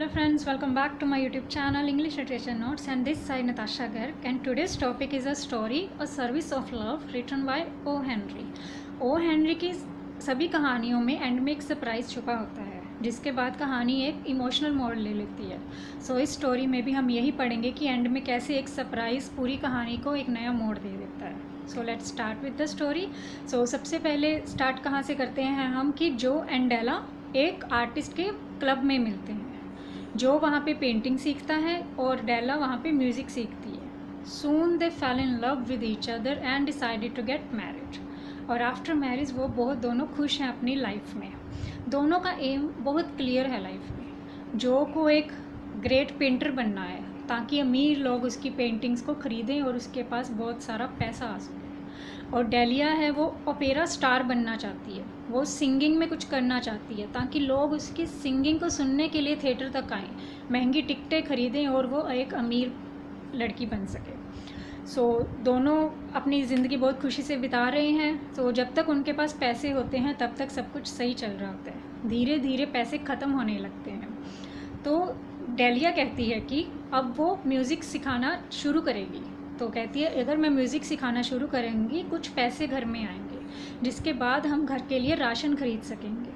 Hello friends, welcome back to my YouTube channel English Literature Notes, and this side Natasha Garg, and today's topic is a story, A Service of Love, written by O. Henry. O. Henry की सभी कहानियों में and में एक surprise छुपा होता है जिसके बाद कहानी एक इमोशनल मोड़ ले लेती है। सो इस स्टोरी में भी हम यही पढ़ेंगे कि एंड में कैसे एक सरप्राइज़ पूरी कहानी को एक नया मोड़ दे देता है। So let's start with the story. So सबसे पहले स्टार्ट कहाँ से करते हैं हम कि जो एंड डेला एक आर्टिस्ट के क्लब में मिलते हैं। जो वहाँ पे पेंटिंग सीखता है और डेला वहाँ पे म्यूज़िक सीखती है। Soon they fell in love with each other and decided to get married. और आफ्टर मैरिज वो दोनों खुश हैं अपनी लाइफ में। दोनों का एम बहुत क्लियर है लाइफ में। जो को एक ग्रेट पेंटर बनना है ताकि अमीर लोग उसकी पेंटिंग्स को ख़रीदें और उसके पास बहुत सारा पैसा आ सके। और डेलिया है वो ओपेरा स्टार बनना चाहती है। वो सिंगिंग में कुछ करना चाहती है ताकि लोग उसकी सिंगिंग को सुनने के लिए थिएटर तक आएँ, महंगी टिकटें खरीदें और वो एक अमीर लड़की बन सके। सो दोनों अपनी ज़िंदगी बहुत खुशी से बिता रहे हैं। सो जब तक उनके पास पैसे होते हैं तब तक सब कुछ सही चल रहा होता है। धीरे धीरे पैसे ख़त्म होने लगते हैं तो डेलिया कहती है कि अब वो म्यूज़िक सिखाना शुरू करेगी। तो कहती है अगर मैं म्यूज़िक सिखाना शुरू करेंगी कुछ पैसे घर में आएंगे जिसके बाद हम घर के लिए राशन खरीद सकेंगे।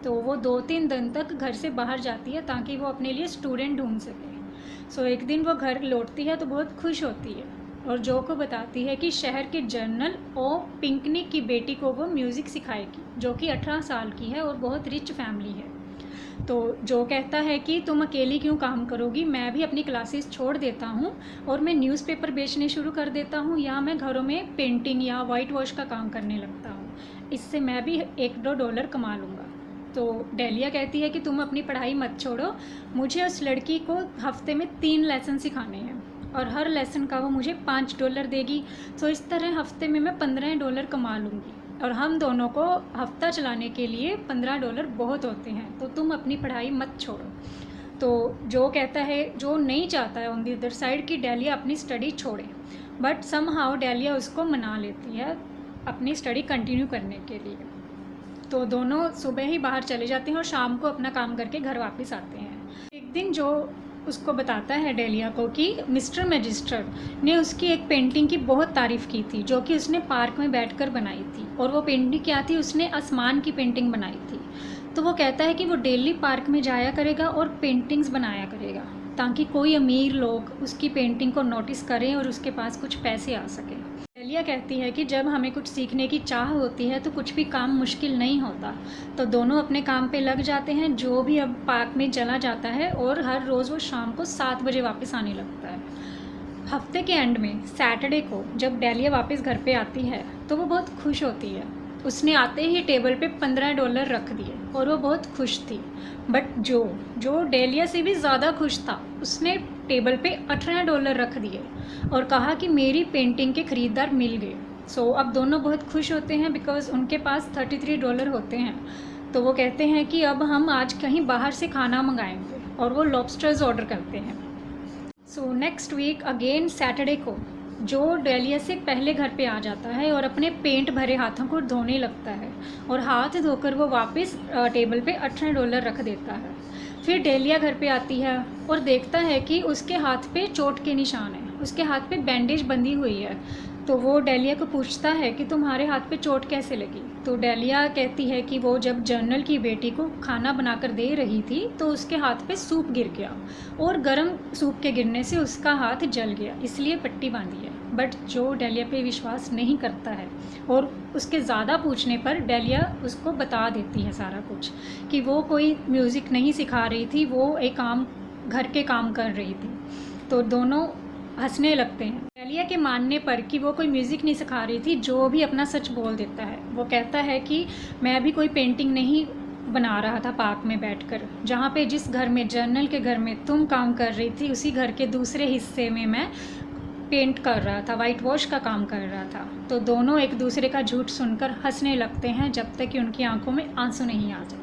तो वो 2-3 दिन तक घर से बाहर जाती है ताकि वो अपने लिए स्टूडेंट ढूंढ सके। सो एक दिन वो घर लौटती है तो बहुत खुश होती है और जो को बताती है कि शहर के जनरल ओ पिंकनी की बेटी को वो म्यूज़िक सिखाएगी जो कि 18 साल की है और बहुत रिच फैमिली है। तो जो कहता है कि तुम अकेली क्यों काम करोगी, मैं भी अपनी क्लासेस छोड़ देता हूँ और मैं न्यूज़पेपर बेचने शुरू कर देता हूँ या मैं घरों में पेंटिंग या वाइट वॉश का काम करने लगता हूँ। इससे मैं भी $1-2 कमा लूँगा। तो डेलिया कहती है कि तुम अपनी पढ़ाई मत छोड़ो, मुझे उस लड़की को हफ्ते में 3 लेसन सिखाने हैं और हर लेसन का वो मुझे $5 देगी। तो इस तरह हफ्ते में मैं $15 कमा लूँगी और हम दोनों को हफ्ता चलाने के लिए $15 बहुत होते हैं। तो तुम अपनी पढ़ाई मत छोड़ो। तो जो कहता है, जो नहीं चाहता है ऑन द अदर साइड कि डेलिया अपनी स्टडी छोड़े, बट समहाउ डेलिया उसको मना लेती है अपनी स्टडी कंटिन्यू करने के लिए। तो दोनों सुबह ही बाहर चले जाते हैं और शाम को अपना काम करके घर वापस आते हैं। एक दिन जो उसको बताता है डेलिया को कि मिस्टर मैजिस्टर ने उसकी एक पेंटिंग की बहुत तारीफ़ की थी जो कि उसने पार्क में बैठकर बनाई थी। और वो पेंटिंग क्या थी, उसने आसमान की पेंटिंग बनाई थी। तो वो कहता है कि वो डेली पार्क में जाया करेगा और पेंटिंग्स बनाया करेगा ताकि कोई अमीर लोग उसकी पेंटिंग को नोटिस करें और उसके पास कुछ पैसे आ सकें। डेलिया कहती है कि जब हमें कुछ सीखने की चाह होती है तो कुछ भी काम मुश्किल नहीं होता। तो दोनों अपने काम पे लग जाते हैं। जो भी अब पार्क में चला जाता है और हर रोज़ वो शाम को 7 बजे वापस आने लगता है। हफ्ते के एंड में सैटरडे को जब डेलिया वापस घर पे आती है तो वो बहुत खुश होती है। उसने आते ही टेबल पे $15 रख दिए और वो बहुत खुश थी। बट जो डेलिया से भी ज़्यादा खुश था उसने टेबल पे $18 रख दिए और कहा कि मेरी पेंटिंग के ख़रीदार मिल गए। सो अब दोनों बहुत खुश होते हैं बिकॉज़ उनके पास $33 होते हैं। तो वो कहते हैं कि अब हम आज कहीं बाहर से खाना मंगाएंगे और वो लॉबस्टर्स ऑर्डर करते हैं। So next week again Saturday को जो डेलिया से पहले घर पे आ जाता है और अपने पेंट भरे हाथों को धोने लगता है और हाथ धोकर वो वापस टेबल पे $18 रख देता है। फिर डेलिया घर पे आती है और देखता है कि उसके हाथ पे चोट के निशान हैं, उसके हाथ पे बैंडेज बंधी हुई है। तो वो डेलिया को पूछता है कि तुम्हारे हाथ पे चोट कैसे लगी। तो डेलिया कहती है कि वो जब जनरल की बेटी को खाना बनाकर दे रही थी तो उसके हाथ पे सूप गिर गया और गर्म सूप के गिरने से उसका हाथ जल गया, इसलिए पट्टी बांधी है। बट जो डेलिया पे विश्वास नहीं करता है और उसके ज़्यादा पूछने पर डेलिया उसको बता देती है सारा कुछ कि वो कोई म्यूज़िक नहीं सिखा रही थी, वो एक घर के काम कर रही थी। तो दोनों हंसने लगते हैं। डेलिया के मानने पर कि वो कोई म्यूज़िक नहीं सिखा रही थी, जो भी अपना सच बोल देता है। वो कहता है कि मैं भी कोई पेंटिंग नहीं बना रहा था पार्क में बैठकर, जहाँ पे जिस घर में जनरल के घर में तुम काम कर रही थी उसी घर के दूसरे हिस्से में मैं पेंट कर रहा था, वाइट वॉश का काम कर रहा था। तो दोनों एक दूसरे का झूठ सुनकर हंसने लगते हैं जब तक कि उनकी आंखों में आंसू नहीं आ जाते।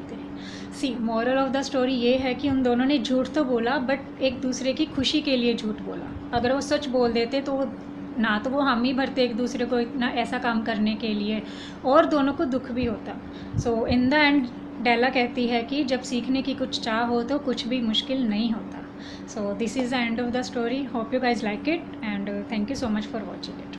सी मोरल ऑफ द स्टोरी ये है कि उन दोनों ने झूठ तो बोला बट एक दूसरे की खुशी के लिए झूठ बोला। अगर वो सच बोल देते तो ना तो वो हम ही भरते एक दूसरे को इतना ऐसा काम करने के लिए और दोनों को दुख भी होता। सो इन द एंड डेला कहती है कि जब सीखने की कुछ चाह हो तो कुछ भी मुश्किल नहीं होता. So this is the end of the story. Hope you guys like it, and thank you so much for watching it.